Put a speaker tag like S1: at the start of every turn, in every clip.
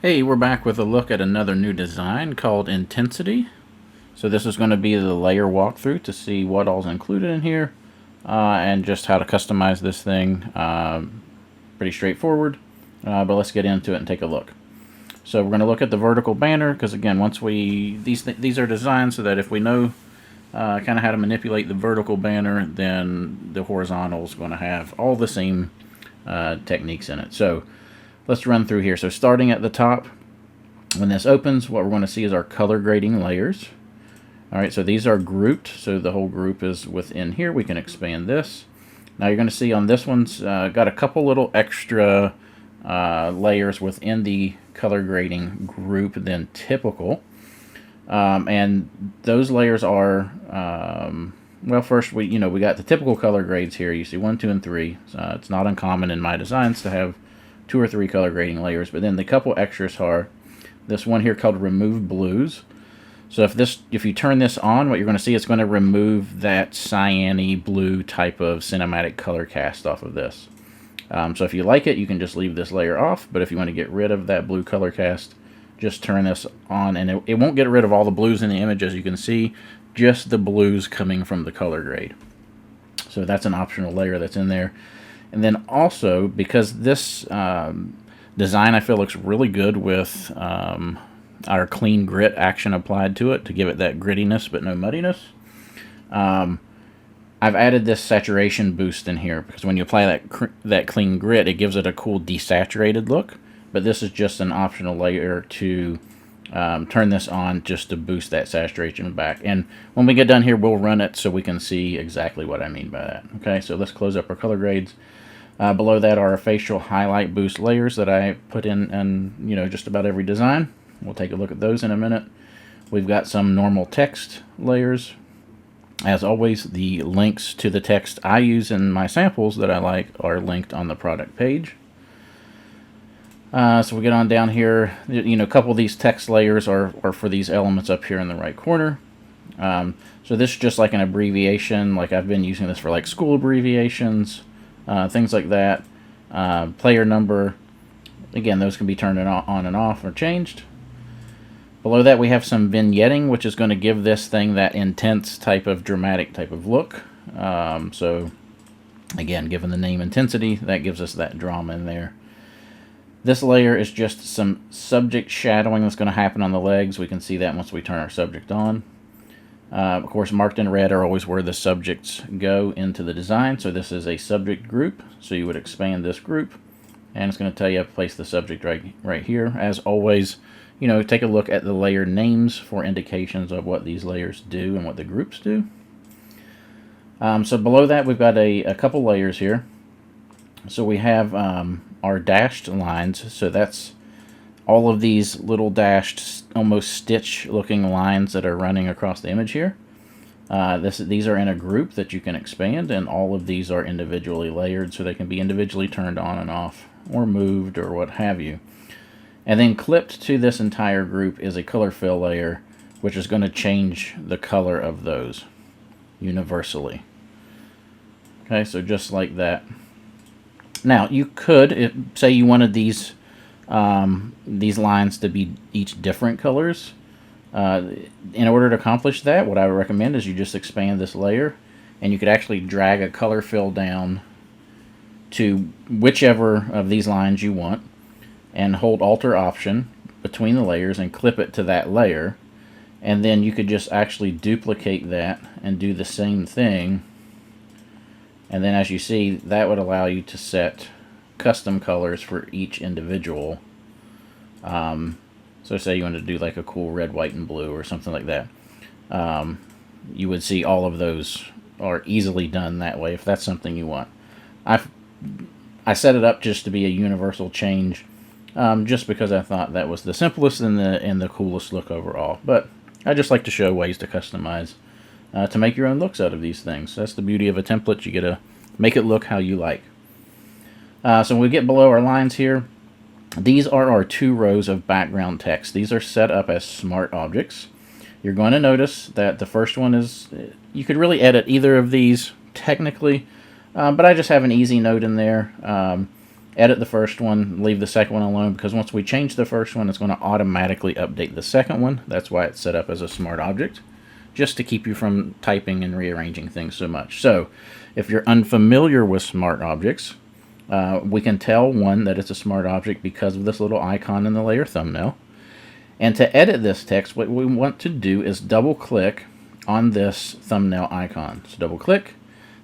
S1: Hey, we're back with a look at another new design called Intensity. So this is going to be the layer walkthrough to see what all's included in here and just how to customize this thing. Pretty straightforward, but let's get into it and take a look. So we're going to look at the vertical banner because again, once these are designed so that if we know kind of how to manipulate the vertical banner, then the horizontal is going to have all the same techniques in it. So let's run through here. So starting at the top, when this opens, what we're going to see is our color grading layers. Alright, so these are grouped, so the whole group is within here. We can expand this. Now you're going to see on this one's got a couple little extra layers within the color grading group than typical. And those layers are, well, first we got the typical color grades here. You see 1, 2, and 3. It's not uncommon in my designs to have 2 or 3 color grading layers, but then the couple extras are this one here called Remove Blues. So if you turn this on, what you're going to see is going to remove that cyany blue type of cinematic color cast off of this. So if you like it, you can just leave this layer off, but if you want to get rid of that blue color cast, just turn this on, and it won't get rid of all the blues in the image, as you can see, just the blues coming from the color grade. So that's an optional layer that's in there. And then also, because this design I feel looks really good with our clean grit action applied to it to give it that grittiness but no muddiness, I've added this saturation boost in here because when you apply that clean grit, it gives it a cool desaturated look. But this is just an optional layer to turn this on just to boost that saturation back. And when we get done here, we'll run it so we can see exactly what I mean by that. Okay, so let's close up our color grades. Below that are our facial highlight boost layers that I put in just about every design. We'll take a look at those in a minute. We've got some normal text layers. As always, the links to the text I use in my samples that I like are linked on the product page. So we get on down here. A couple of these text layers are for these elements up here in the right corner. So this is just like an abbreviation. Like I've been using this for like school abbreviations, things like that. Player number. Again, those can be turned on and off or changed. Below that we have some vignetting, which is going to give this thing that intense type of dramatic type of look. So again, given the name Intensity, that gives us that drama in there. This layer is just some subject shadowing that's going to happen on the legs. We can see that once we turn our subject on. Of course, marked in red are always where the subjects go into the design. So this is a subject group. So you would expand this group, and it's going to tell you to place the subject right here. As always, take a look at the layer names for indications of what these layers do and what the groups do. So below that, we've got a couple layers here. So we have our dashed lines. So that's all of these little dashed, almost stitch-looking lines that are running across the image here. These are in a group that you can expand, and all of these are individually layered, so they can be individually turned on and off, or moved, or what have you. And then clipped to this entire group is a color fill layer, which is going to change the color of those universally. Okay, so just like that. Now, you could, say you wanted these lines to be each different colors. In order to accomplish that, what I would recommend is you just expand this layer, and you could actually drag a color fill down to whichever of these lines you want, and hold Alt or Option between the layers and clip it to that layer. And then you could just actually duplicate that and do the same thing. And then as you see, that would allow you to set custom colors for each individual. So say you want to do like a cool red, white, and blue or something like that. You would see all of those are easily done that way if that's something you want. I set it up just to be a universal change, just because I thought that was the simplest and the coolest look overall. But I just like to show ways to customize to make your own looks out of these things. That's the beauty of a template. You get to make it look how you like. So when we get below our lines here, these are our 2 rows of background text. These are set up as smart objects. You're going to notice that the first one is, you could really edit either of these technically, but I just have an easy note in there. edit the first one, leave the second one alone, because once we change the first one, it's going to automatically update the second one. That's why it's set up as a smart object, just to keep you from typing and rearranging things so much. So if you're unfamiliar with smart objects, we can tell, one, that it's a smart object because of this little icon in the layer thumbnail. And to edit this text, what we want to do is double click on this thumbnail icon. So double click.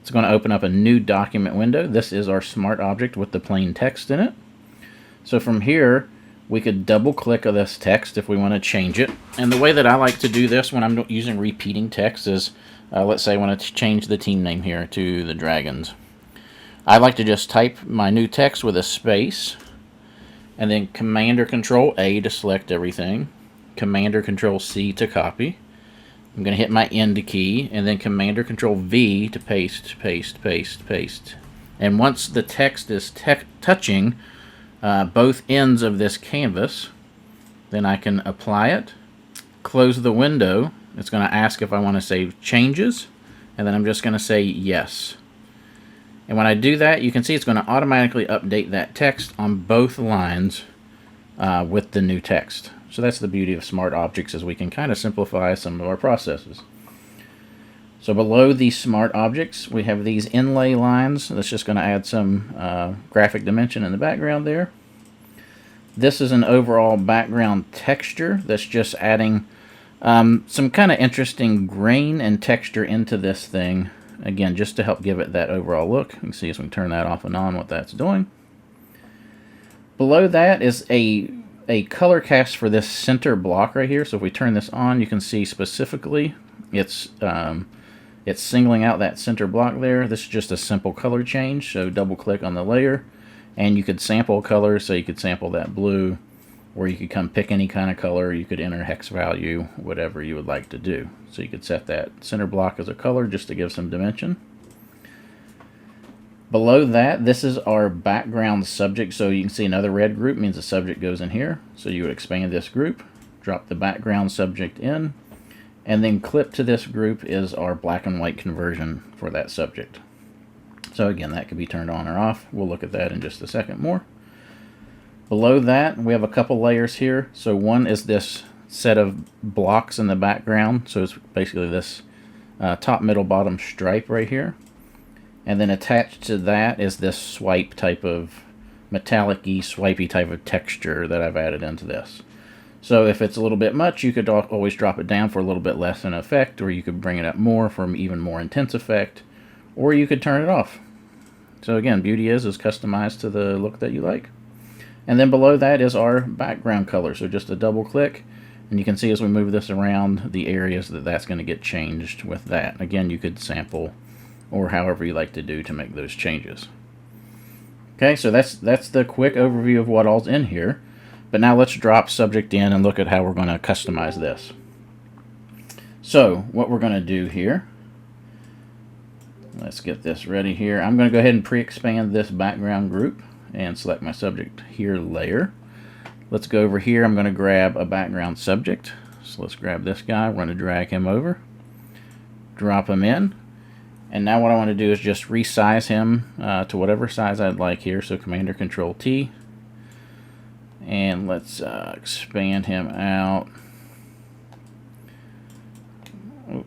S1: It's going to open up a new document window. This is our smart object with the plain text in it. So from here, we could double click on this text if we want to change it. And the way that I like to do this when I'm using repeating text is, let's say I want to change the team name here to the Dragons. I like to just type my new text with a space, and then Command or Control A to select everything, Command or Control C to copy. I'm going to hit my End key, and then Command or Control V to paste, paste, paste, paste. And once the text is touching both ends of this canvas, then I can apply it, close the window. It's going to ask if I want to save changes, and then I'm just going to say yes. And when I do that, you can see it's going to automatically update that text on both lines with the new text. So that's the beauty of smart objects, is we can kind of simplify some of our processes. So below these smart objects, we have these inlay lines. That's just going to add some graphic dimension in the background there. This is an overall background texture that's just adding some kind of interesting grain and texture into this thing. Again, just to help give it that overall look. You can see as we turn that off and on what that's doing. Below that is a color cast for this center block right here. So if we turn this on, you can see specifically it's singling out that center block there. This is just a simple color change. So double click on the layer, and you could sample color. So you could sample that blue, or you could come pick any kind of color. You could enter hex value, whatever you would like to do. So you could set that center block as a color just to give some dimension. Below that, this is our background subject. So you can see another red group means the subject goes in here. So you would expand this group, drop the background subject in, and then clip to this group is our black and white conversion for that subject. So again, that could be turned on or off. We'll look at that in just a second more. Below that, we have a couple layers here. So one is this set of blocks in the background. So it's basically this top, middle, bottom stripe right here. And then attached to that is this swipe type of metallic-y, swipey type of texture that I've added into this. So if it's a little bit much, you could always drop it down for a little bit less in effect, or you could bring it up more for an even more intense effect, or you could turn it off. So again, beauty is customized to the look that you like. And then below that is our background color. So just a double click, and you can see as we move this around the areas that's going to get changed with that. Again, you could sample or however you like to do to make those changes. Okay, so that's the quick overview of what all's in here. But now let's drop subject in and look at how we're going to customize this. So what we're going to do here, let's get this ready here. I'm going to go ahead and pre-expand this background group and select my subject here layer. Let's go over here. I'm going to grab a background subject. So let's grab this guy. We're going to drag him over, drop him in. And now what I want to do is just resize him to whatever size I'd like here. So Command or Control T. And let's expand him out a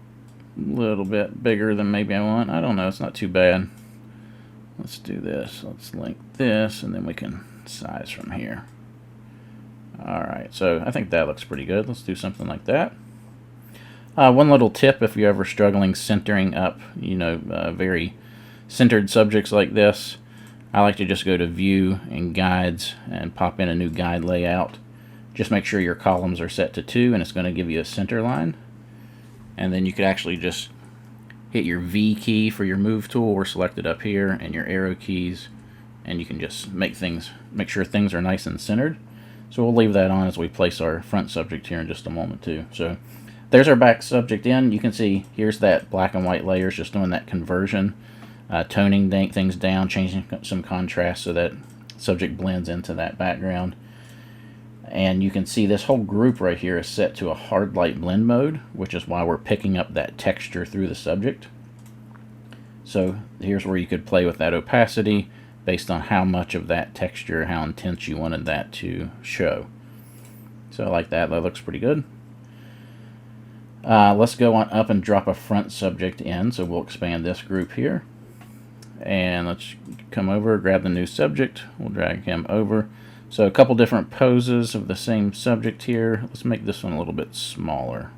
S1: little bit bigger than maybe I want. I don't know. It's not too bad. Let's do this. Let's link this, and then we can size from here. Alright, so I think that looks pretty good. Let's do something like that. One little tip if you're ever struggling centering up, very centered subjects like this, I like to just go to View and Guides and pop in a new guide layout. Just make sure your columns are set to 2, and it's going to give you a center line. And then you could actually just hit your V key for your move tool, or select it up here, and your arrow keys, and you can just make sure things are nice and centered. So we'll leave that on as we place our front subject here in just a moment too. So there's our back subject in. You can see here's that black and white layers, just doing that conversion, toning things down, changing some contrast so that subject blends into that background. And you can see this whole group right here is set to a hard light blend mode, which is why we're picking up that texture through the subject. So here's where you could play with that opacity, based on how much of that texture, how intense you wanted that to show. So I like that. That looks pretty good. Let's go on up and drop a front subject in. So we'll expand this group here. And let's come over, grab the new subject. We'll drag him over. So a couple different poses of the same subject here. Let's make this one a little bit smaller.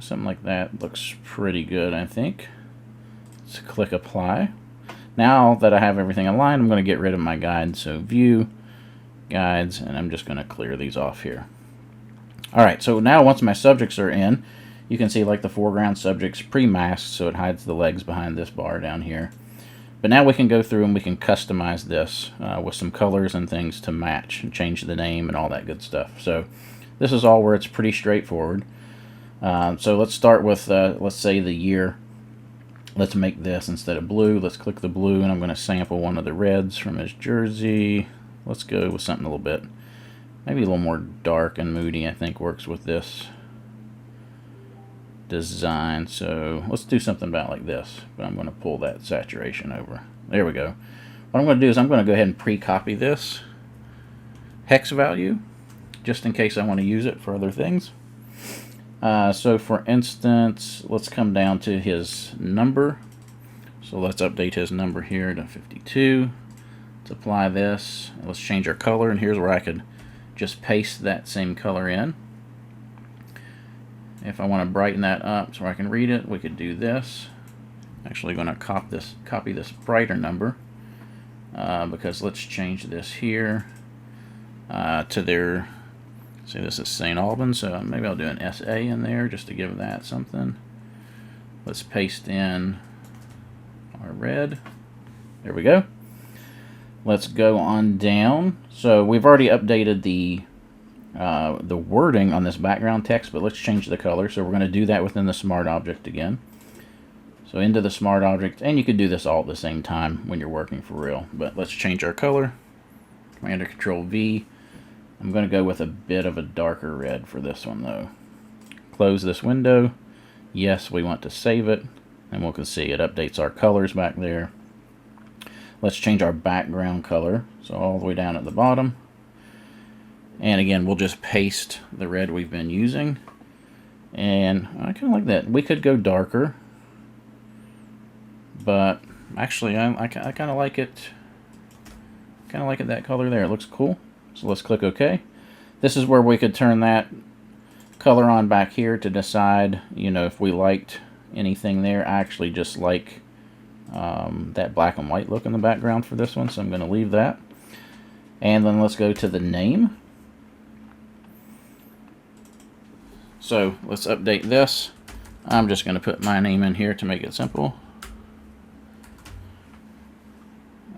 S1: Something like that looks pretty good, I think. Let's click apply. Now that I have everything aligned, I'm going to get rid of my guides. So view, guides, and I'm just going to clear these off here. Alright, so now once my subjects are in, you can see like the foreground subject's pre-masked, so it hides the legs behind this bar down here. But now we can go through and we can customize this with some colors and things to match and change the name and all that good stuff. So this is all where it's pretty straightforward. So let's start with, let's say, the year. Let's make this instead of blue. Let's click the blue, and I'm going to sample one of the reds from his jersey. Let's go with something a little bit, maybe a little more dark and moody, I think works with this design. So let's do something about like this, but I'm going to pull that saturation over. There we go. What I'm going to do is I'm going to go ahead and pre-copy this hex value just in case I want to use it for other things. So for instance, let's come down to his number. So let's update his number here to 52. Let's apply this. Let's change our color, and here's where I could just paste that same color in. If I want to brighten that up so I can read it, we could do this. Actually going to copy this brighter number because let's change this here to their, say this is St. Albans, so maybe I'll do an SA in there just to give that something. Let's paste in our red. There we go. Let's go on down. So we've already updated the wording on this background text, but let's change the color. So we're going to do that within the Smart Object again. So into the Smart Object, and you could do this all at the same time when you're working for real. But let's change our color. Command or Control V. I'm going to go with a bit of a darker red for this one though. Close this window. Yes, we want to save it, and we can see it updates our colors back there. Let's change our background color, so all the way down at the bottom. And again, we'll just paste the red we've been using. And I kind of like that. We could go darker, but actually I kind of like it. Kind of like it that color there. It looks cool. So let's click OK. This is where we could turn that color on back here to decide, you know, if we liked anything there. I actually just like that black and white look in the background for this one, so I'm going to leave that. And then let's go to the name. So let's update this. I'm just going to put my name in here to make it simple.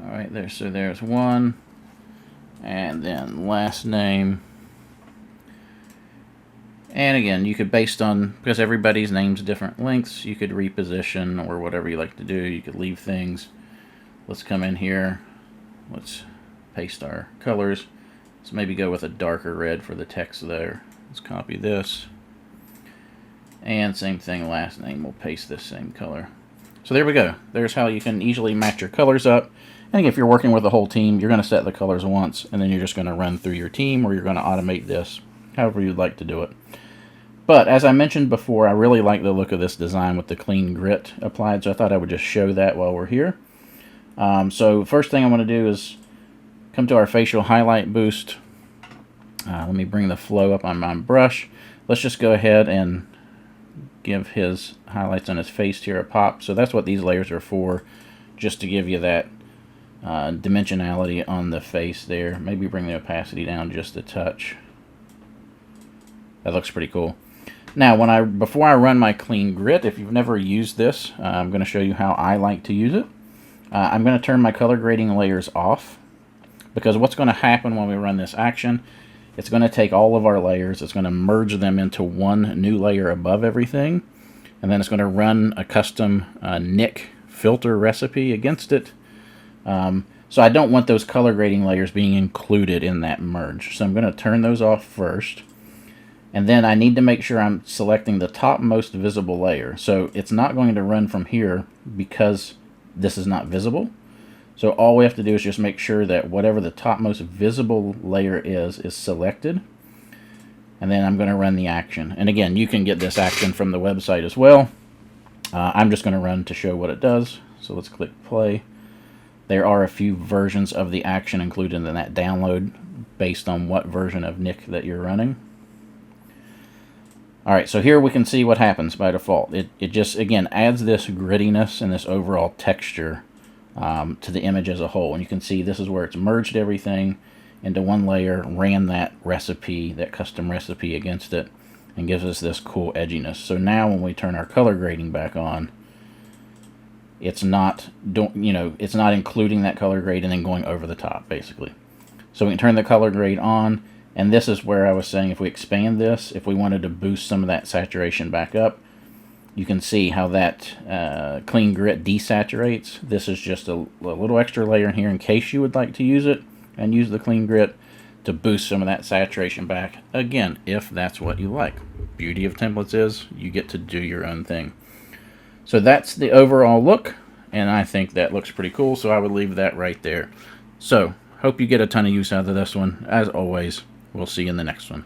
S1: Alright, there. So there's one. And then last name. And again, you could, based on, because everybody's name's different lengths, you could reposition or whatever you like to do. You could leave things. Let's come in here. Let's paste our colors. Let's maybe go with a darker red for the text there. Let's copy this. And same thing, last name, we'll paste this same color. So there we go. There's how you can easily match your colors up. And if you're working with a whole team, you're going to set the colors once, and then you're just going to run through your team, or you're going to automate this, however you'd like to do it. But as I mentioned before, I really like the look of this design with the clean grit applied, so I thought I would just show that while we're here. So first thing I want to do is come to our facial highlight boost. Let me bring the flow up on my brush. Let's just go ahead and give his highlights on his face here a pop. So that's what these layers are for, just to give you that dimensionality on the face there. Maybe bring the opacity down just a touch. That looks pretty cool. Now, before I run my clean grit, if you've never used this, I'm going to show you how I like to use it. I'm going to turn my color grading layers off, because what's going to happen when we run this action, it's going to take all of our layers, it's going to merge them into one new layer above everything, and then it's going to run a custom Nik filter recipe against it. So I don't want those color grading layers being included in that merge. So I'm going to turn those off first. And then I need to make sure I'm selecting the topmost visible layer. So it's not going to run from here because this is not visible. So all we have to do is just make sure that whatever the topmost visible layer is selected. And then I'm going to run the action. And again, you can get this action from the website as well. I'm just going to run to show what it does. So let's click play. There are a few versions of the action included in that download based on what version of Nik that you're running. Alright, so here we can see what happens by default. It just, again, adds this grittiness and this overall texture to the image as a whole. And you can see this is where it's merged everything into one layer, ran that recipe, that custom recipe against it, and gives us this cool edginess. So now when we turn our color grading back on, it's not, it's not including that color grade and then going over the top, basically. So we can turn the color grade on, and this is where I was saying if we expand this, if we wanted to boost some of that saturation back up, you can see how that clean grit desaturates. This is just a little extra layer in here in case you would like to use it, and use the clean grit to boost some of that saturation back, again, if that's what you like. Beauty of templates is you get to do your own thing. So that's the overall look, and I think that looks pretty cool, so I would leave that right there. So, hope you get a ton of use out of this one. As always, we'll see you in the next one.